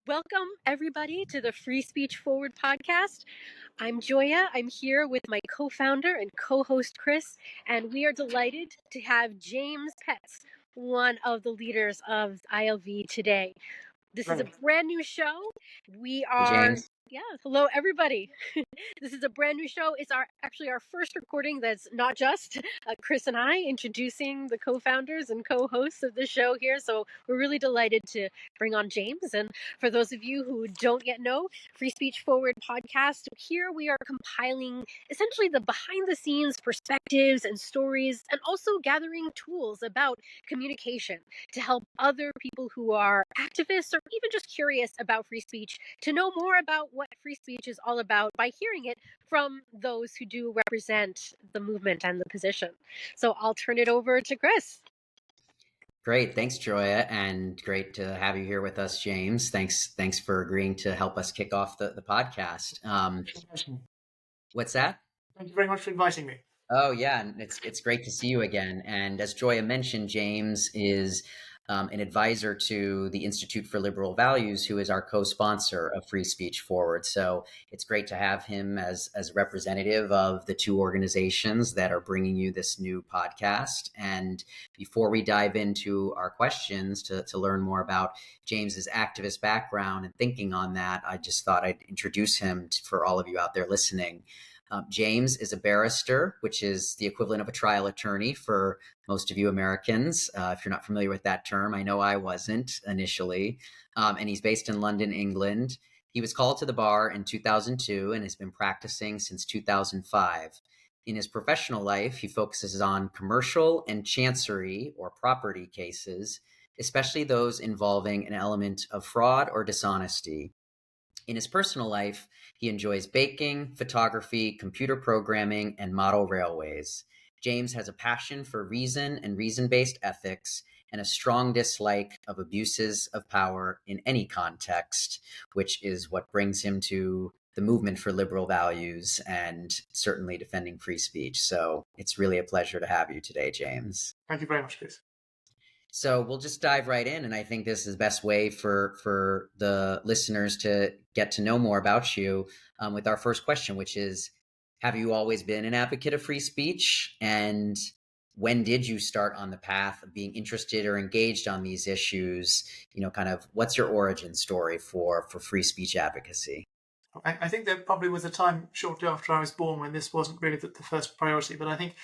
Welcome, everybody, to the Free Speech Forward podcast. I'm Joia. I'm here with my co-founder and co-host, Chris, and we are delighted to have James Petts, one of the leaders of ILV today. This is a brand new show. We Hey, are... James. Hello, everybody. This is a brand new show. It's actually our first recording that's not just Chris and I introducing the co-founders and co-hosts of the show here. So we're really delighted to bring on James. And for those of you who don't yet know, Free Speech Forward podcast, here we are compiling essentially the behind the scenes perspectives and stories, and also gathering tools about communication to help other people who are activists or even just curious about free speech to know more about what free speech is all about by hearing it from those who do represent the movement and the position. So I'll turn it over to Chris. Great. Thanks, Joia. And great to have you here with us, James. Thanks for agreeing to help us kick off the podcast. What's that? Thank you very much for inviting me. Oh, yeah. And it's great to see you again. And as Joia mentioned, James is an advisor to the Institute for Liberal Values, who is our co-sponsor of Free Speech Forward. So it's great to have him as representative of the two organizations that are bringing you this new podcast. And before we dive into our questions to learn more about James's activist background and thinking on that, I just thought I'd introduce him for all of you out there listening. James is a barrister, which is the equivalent of a trial attorney for most of you Americans. If you're not familiar with that term, I know I wasn't initially. And he's based in London, England. He was called to the bar in 2002 and has been practicing since 2005. In his professional life, he focuses on commercial and chancery or property cases, especially those involving an element of fraud or dishonesty. In his personal life, he enjoys baking, photography, computer programming, and model railways. James has a passion for reason and reason-based ethics and a strong dislike of abuses of power in any context, which is what brings him to the movement for liberal values and certainly defending free speech. So it's really a pleasure to have you today, James. Thank you very much, Chris. So we'll just dive right in. And I think this is the best way for the listeners to get to know more about you with our first question, which is, have you always been an advocate of free speech? And when did you start on the path of being interested or engaged on these issues? You know, kind of what's your origin story for free speech advocacy? I think there probably was a time shortly after I was born when this wasn't really the first priority, but I think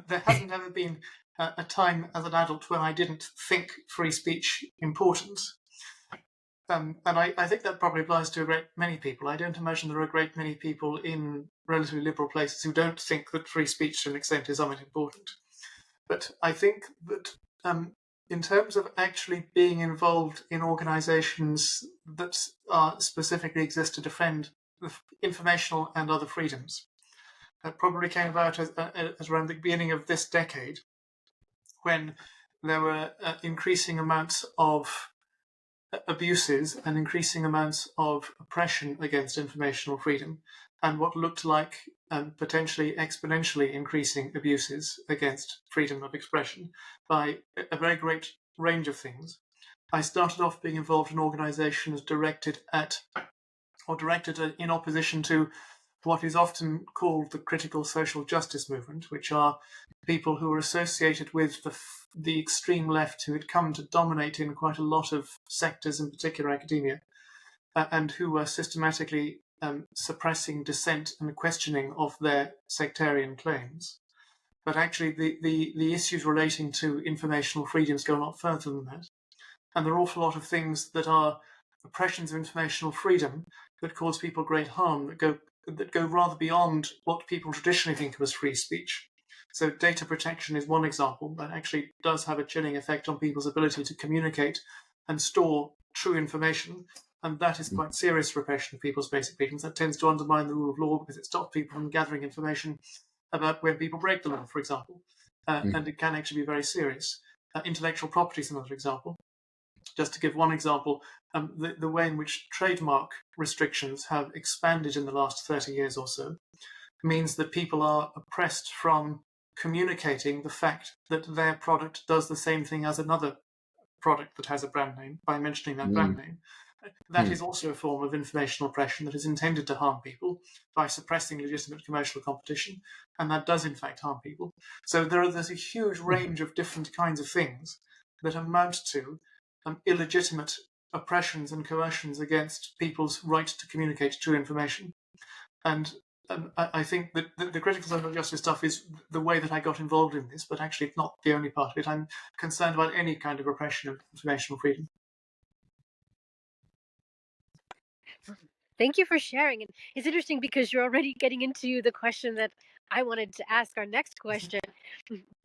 there hasn't ever been a time as an adult when I didn't think free speech important. And I think that probably applies to a great many people. I don't imagine there are a great many people in relatively liberal places who don't think that free speech to an extent is somewhat important. But I think that in terms of actually being involved in organizations that specifically exist to defend informational and other freedoms, that probably came about as around the beginning of this decade, when there were increasing amounts of abuses and increasing amounts of oppression against informational freedom, and what looked like potentially exponentially increasing abuses against freedom of expression by a very great range of things. I started off being involved in organizations directed in opposition to what is often called the critical social justice movement, which are people who are associated with the extreme left who had come to dominate in quite a lot of sectors, in particular academia, and who were systematically suppressing dissent and questioning of their sectarian claims. But actually the issues relating to informational freedoms go a lot further than that. And there are an awful lot of things that are oppressions of informational freedom that cause people great harm, that go rather beyond what people traditionally think of as free speech. So data protection is one example that actually does have a chilling effect on people's ability to communicate and store true information. And that is quite serious repression of people's basic freedoms. That tends to undermine the rule of law because it stops people from gathering information about when people break the law, for example. And it can actually be very serious. Intellectual property is another example. Just to give one example, the way in which trademark restrictions have expanded in the last 30 years or so means that people are oppressed from communicating the fact that their product does the same thing as another product that has a brand name by mentioning that brand name. That is also a form of information oppression that is intended to harm people by suppressing legitimate commercial competition, and that does in fact harm people. So there's a huge range of different kinds of things that amount to illegitimate oppressions and coercions against people's right to communicate true information. And I think that the critical social justice stuff is the way that I got involved in this, but actually it's not the only part of it. I'm concerned about any kind of repression of informational freedom. Thank you for sharing. And it's interesting because you're already getting into the question that I wanted to ask, our next question,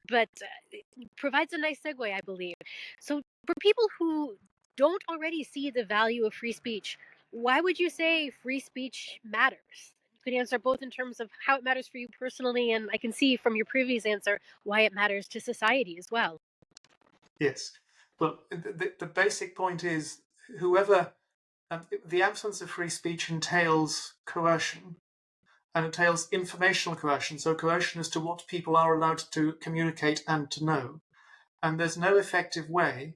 but it provides a nice segue, I believe. So, for people who don't already see the value of free speech, why would you say free speech matters? You could answer both in terms of how it matters for you personally, and I can see from your previous answer why it matters to society as well. Yes. Well, the basic point is whoever the absence of free speech entails coercion, and entails informational coercion, so coercion as to what people are allowed to communicate and to know. And there's no effective way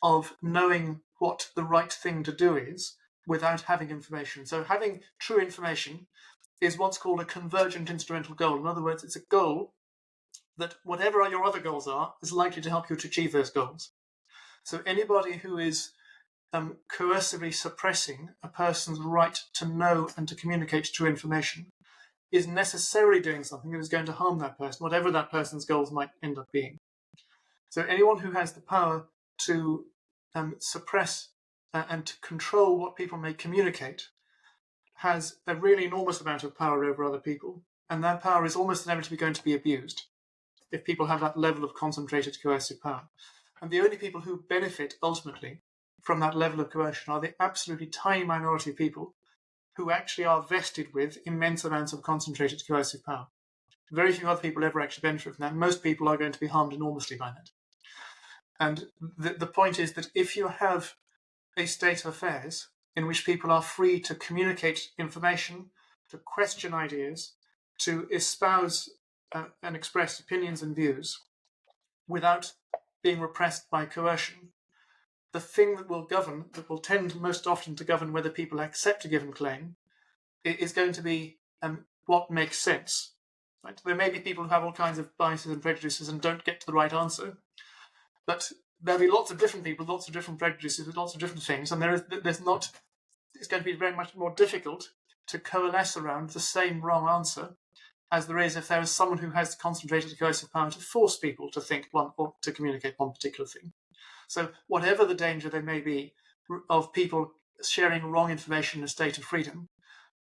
of knowing what the right thing to do is without having information. So having true information is what's called a convergent instrumental goal. In other words, it's a goal that whatever your other goals are is likely to help you to achieve those goals. So anybody who is coercively suppressing a person's right to know and to communicate true information is necessarily doing something that is going to harm that person, whatever that person's goals might end up being. So anyone who has the power to suppress and to control what people may communicate has a really enormous amount of power over other people, and that power is almost inevitably going to be abused if people have that level of concentrated coercive power. And the only people who benefit ultimately from that level of coercion are the absolutely tiny minority of people who actually are vested with immense amounts of concentrated coercive power. Very few other people ever actually benefit from that. Most people are going to be harmed enormously by that. And the point is that if you have a state of affairs in which people are free to communicate information, to question ideas, to espouse and express opinions and views without being repressed by coercion, the thing that will govern, that will tend most often to govern whether people accept a given claim, is going to be what makes sense. Right? There may be people who have all kinds of biases and prejudices and don't get to the right answer, but there'll be lots of different people, lots of different prejudices, with lots of different things, and it's going to be very much more difficult to coalesce around the same wrong answer as there is if there is someone who has concentrated coercive power to force people to think one or to communicate one particular thing. So whatever the danger there may be of people sharing wrong information in a state of freedom,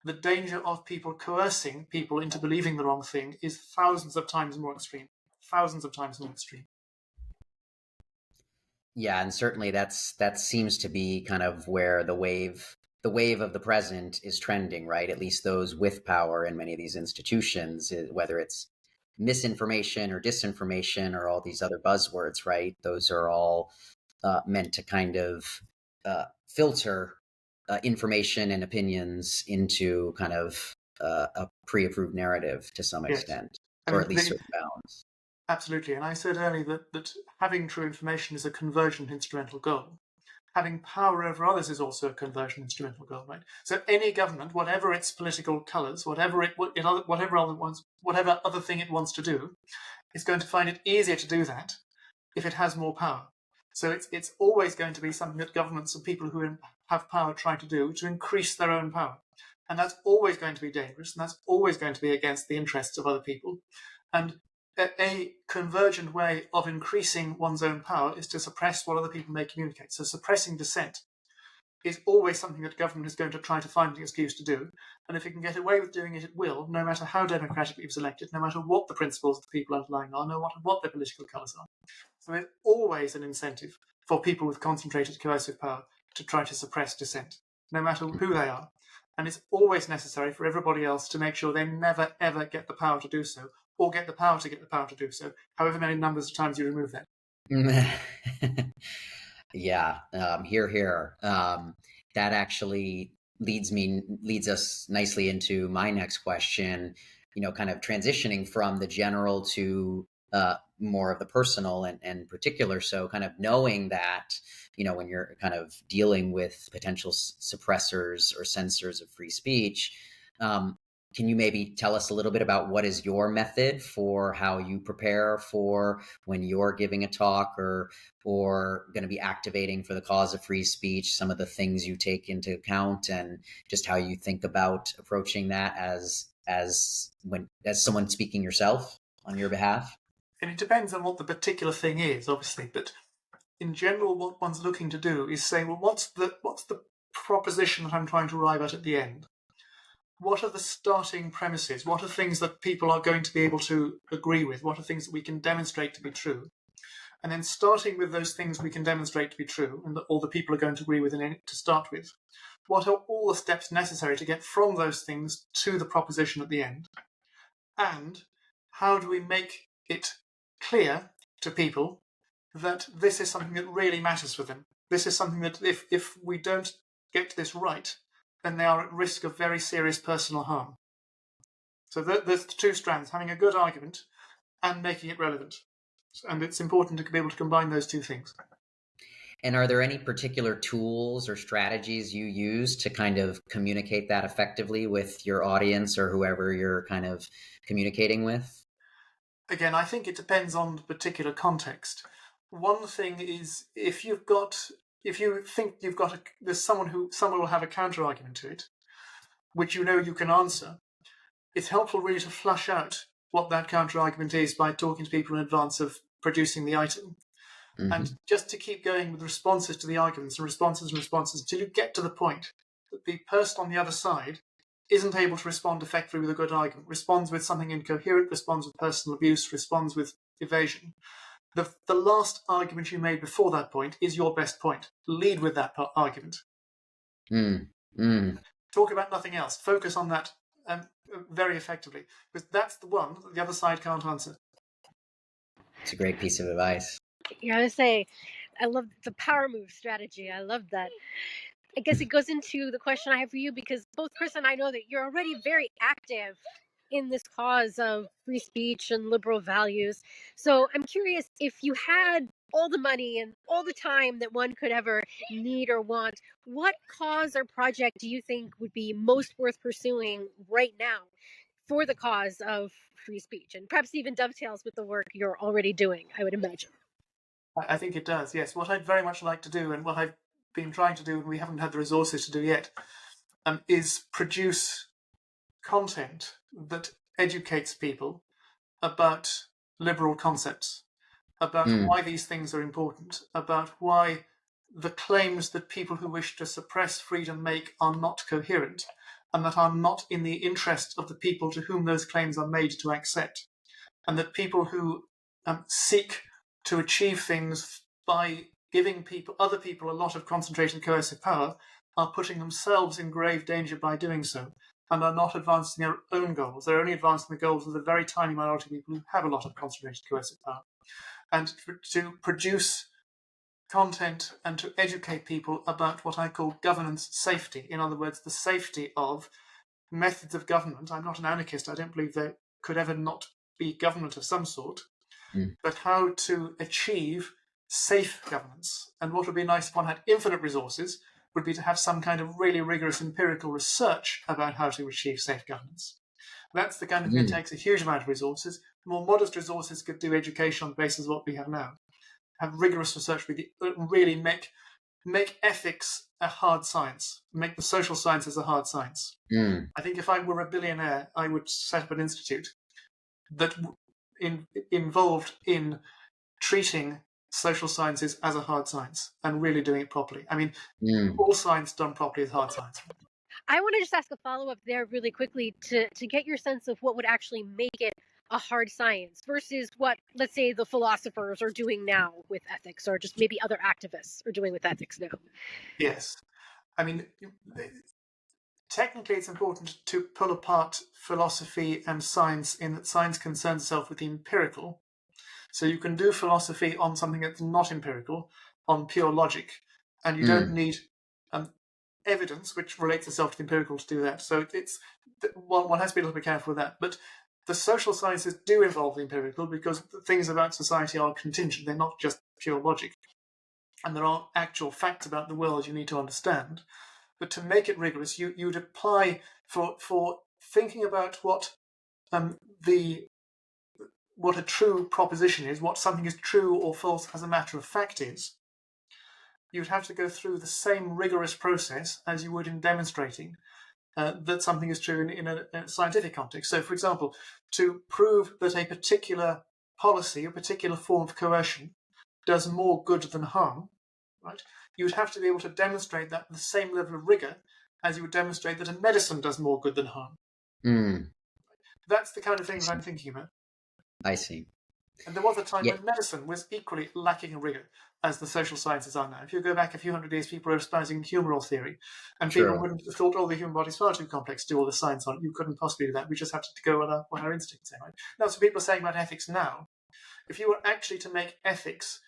the danger of people coercing people into believing the wrong thing is thousands of times more extreme. Thousands of times more extreme. Yeah, and certainly that seems to be kind of where the wave of the present is trending, right? At least those with power in many of these institutions, whether it's misinformation or disinformation or all these other buzzwords, right? Those are all meant to kind of filter information and opinions into kind of a pre-approved narrative to some extent, or at least certain bounds. Absolutely. And I said earlier that having true information is a convergent instrumental goal. Having power over others is also a convergent instrumental goal, right? So any government, whatever its political colours, whatever other thing it wants to do, is going to find it easier to do that if it has more power. So it's always going to be something that governments and people who have power try to do to increase their own power. And that's always going to be dangerous, and that's always going to be against the interests of other people. And a convergent way of increasing one's own power is to suppress what other people may communicate. So suppressing dissent is always something that government is going to try to find an excuse to do. And if it can get away with doing it, it will, no matter how democratically it was elected, no matter what the principles of the people underlying are, no matter what their political colours are. So there's always an incentive for people with concentrated coercive power to try to suppress dissent, no matter who they are. And it's always necessary for everybody else to make sure they never, ever get the power to do so, or get the power to do so, however many numbers of times you remove that. Yeah, here. That actually leads us nicely into my next question, kind of transitioning from the general to more of the personal and particular. So kind of knowing that, when you're kind of dealing with potential suppressors or censors of free speech, can you maybe tell us a little bit about what is your method for how you prepare for when you're giving a talk or going to be activating for the cause of free speech, some of the things you take into account, and just how you think about approaching that as someone speaking yourself on your behalf? And it depends on what the particular thing is, obviously, but in general, what one's looking to do is say, well, what's the proposition that I'm trying to arrive at the end? What are the starting premises? What are things that people are going to be able to agree with? What are things that we can demonstrate to be true? And then starting with those things we can demonstrate to be true and that all the people are going to agree with to start with, what are all the steps necessary to get from those things to the proposition at the end? And how do we make it clear to people that this is something that really matters for them? This is something that if we don't get this right, then they are at risk of very serious personal harm. So there's the two strands, having a good argument and making it relevant. And it's important to be able to combine those two things. And are there any particular tools or strategies you use to kind of communicate that effectively with your audience or whoever you're kind of communicating with? Again, I think it depends on the particular context. One thing is if you think there's someone will have a counter argument to it, which you can answer, it's helpful really to flush out what that counter argument is by talking to people in advance of producing the item. Mm-hmm. And just to keep going with responses to the arguments and responses until you get to the point that the person on the other side isn't able to respond effectively with a good argument, responds with something incoherent, responds with personal abuse, responds with evasion. The last argument you made before that point is your best point. Lead with that argument. Talk about nothing else. Focus on that very effectively, because that's the one that the other side can't answer. It's a great piece of advice. Yeah, I would say I love the power move strategy. I love that. I guess it goes into the question I have for you, because both Chris and I know that you're already very active in this cause of free speech and liberal values. So I'm curious, if you had all the money and all the time that one could ever need or want, what cause or project do you think would be most worth pursuing right now for the cause of free speech, and perhaps even dovetails with the work you're already doing, I would imagine? I think it does, yes. What I'd very much like to do, and what I've been trying to do and we haven't had the resources to do yet, is produce content that educates people about liberal concepts, about why these things are important, about why the claims that people who wish to suppress freedom make are not coherent, and that are not in the interest of the people to whom those claims are made to accept, and that people who seek to achieve things by giving other people a lot of concentrated coercive power are putting themselves in grave danger by doing so, and are not advancing their own goals. They're only advancing the goals of the very tiny minority of people who have a lot of concentrated coercive power. And to produce content and to educate people about what I call governance safety. In other words, the safety of methods of government. I'm not an anarchist. I don't believe there could ever not be government of some sort. But how to achieve safe governance. And what would be nice if one had infinite resources would be to have some kind of really rigorous empirical research about how to achieve safe governance. That's the kind of thing that takes a huge amount of resources. More modest resources could do education on the basis of what we have now. Have rigorous research, really make ethics a hard science, make the social sciences a hard science. I think if I were a billionaire, I would set up an institute that involved in treating social sciences as a hard science and really doing it properly. I mean, all science done properly is hard science. I want to just ask a follow-up there really quickly to get your sense of what would actually make it a hard science versus what, let's say, the philosophers are doing now with ethics, or just maybe other activists are doing with ethics now. Yes. I mean, technically it's important to pull apart philosophy and science in that science concerns itself with the empirical. So you can do philosophy on something that's not empirical, on pure logic, and you don't need evidence which relates itself to the empirical to do that. So one has to be a little bit careful with that. But the social sciences do involve the empirical because things about society are contingent. They're not just pure logic. And there are actual facts about the world you need to understand. But to make it rigorous, you'd apply for thinking about what a true proposition is, what something is true or false as a matter of fact is. You'd have to go through the same rigorous process as you would in demonstrating that something is true in a scientific context. So, for example, to prove that a particular policy, a particular form of coercion, does more good than harm, right? You would have to be able to demonstrate that with the same level of rigor as you would demonstrate that a medicine does more good than harm. That's the kind of thing that I'm thinking about. I see. And there was a time when medicine was equally lacking in rigor as the social sciences are now. If you go back a few hundred years, people were espousing humoral theory, and people wouldn't have thought, the human body's far too complex to do all the science on it. You couldn't possibly do that. We just have to go on what our instincts say, right? That's what people are saying about ethics now. If you were actually to make ethics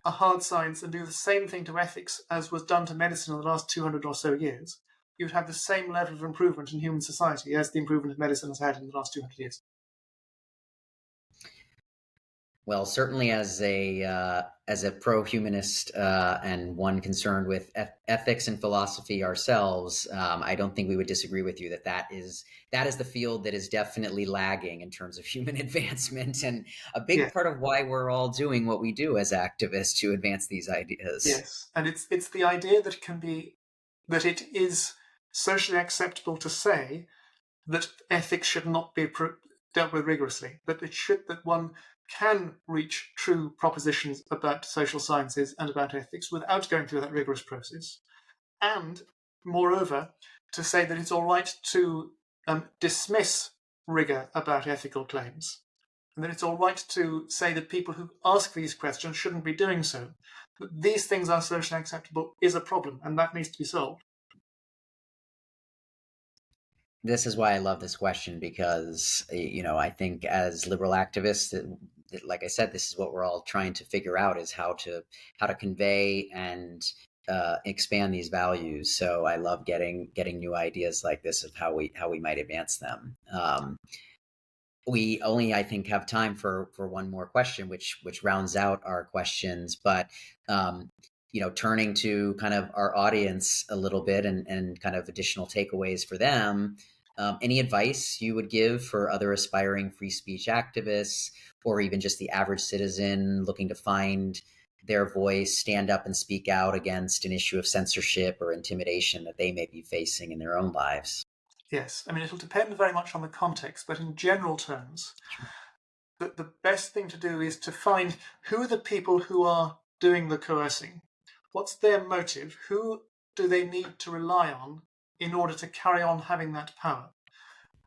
a hard science and do the same thing to ethics as was done to medicine in the last 200 or so years, you'd have the same level of improvement in human society as the improvement of medicine has had in the last 200 years. Well, certainly as a pro-humanist and one concerned with ethics and philosophy ourselves, I don't think we would disagree with you that is the field that is definitely lagging in terms of human advancement, and a big part of why we're all doing what we do as activists to advance these ideas. Yes, and it's the idea that it is socially acceptable to say that ethics should not be dealt with rigorously, that one can reach true propositions about social sciences and about ethics without going through that rigorous process. And, moreover, to say that it's all right to dismiss rigor about ethical claims, and that it's all right to say that people who ask these questions shouldn't be doing so. That these things are socially acceptable is a problem, and that needs to be solved. This is why I love this question, because, I think as liberal activists, like I said, this is what we're all trying to figure out, is how to convey and expand these values. So I love getting new ideas like this of how we might advance them. We only, I think, have time for one more question, which rounds out our questions. But turning to kind of our audience a little bit and kind of additional takeaways for them. Any advice you would give for other aspiring free speech activists, or even just the average citizen looking to find their voice, stand up and speak out against an issue of censorship or intimidation that they may be facing in their own lives? Yes, I mean, it'll depend very much on the context, but in general terms, the best thing to do is to find who are the people who are doing the coercing. What's their motive? Who do they need to rely on in order to carry on having that power?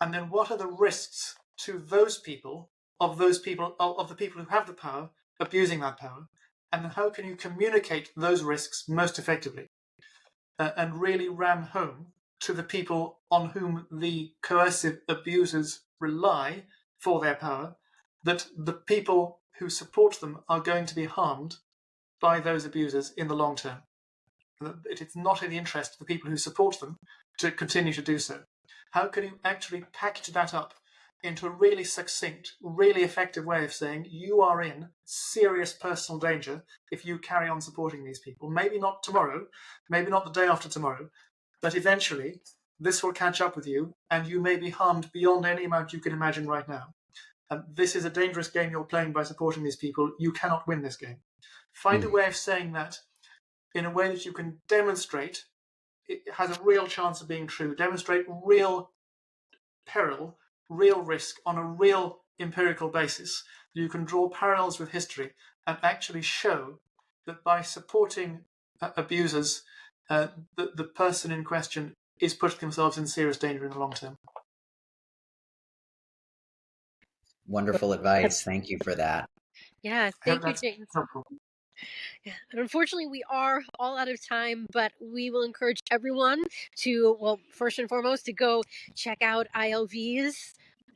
And then what are the risks to those people, of the people who have the power, abusing that power? And how can you communicate those risks most effectively and really ram home to the people on whom the coercive abusers rely for their power, that the people who support them are going to be harmed by those abusers in the long term. It's not in the interest of the people who support them to continue to do so. How can you actually package that up into a really succinct, really effective way of saying you are in serious personal danger if you carry on supporting these people? Maybe not tomorrow, maybe not the day after tomorrow, but eventually this will catch up with you and you may be harmed beyond any amount you can imagine right now. And this is a dangerous game you're playing by supporting these people. You cannot win this game. Find a way of saying that in a way that you can demonstrate it has a real chance of being true, demonstrate real peril, real risk on a real empirical basis. You can draw parallels with history and actually show that by supporting abusers, the person in question is putting themselves in serious danger in the long term. Wonderful advice. Thank you for that. Yeah, thank you, James. Yeah. And unfortunately, we are all out of time, but we will encourage everyone to, well, first and foremost, to go check out ILV's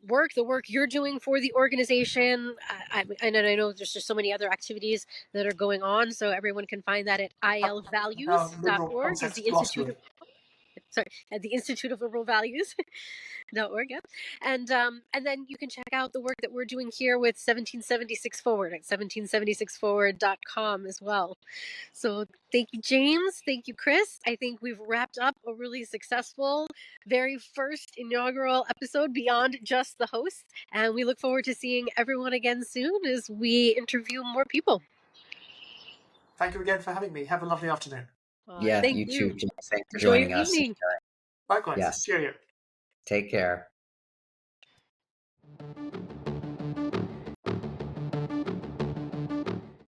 work, the work you're doing for the organization. And I know there's just so many other activities that are going on, so everyone can find that at ilvalues.org. Is the Institute of at the Institute of Liberal Values. .org, yeah. And then you can check out the work that we're doing here with 1776 Forward at 1776forward.com as well. So thank you, James. Thank you, Chris. I think we've wrapped up a really successful, very first inaugural episode beyond just the hosts. And we look forward to seeing everyone again soon as we interview more people. Thank you again for having me. Have a lovely afternoon. Yeah, Thank you too, James. Thanks for Enjoy joining your us. evening. Likewise. Yes. Cheerio. Take care.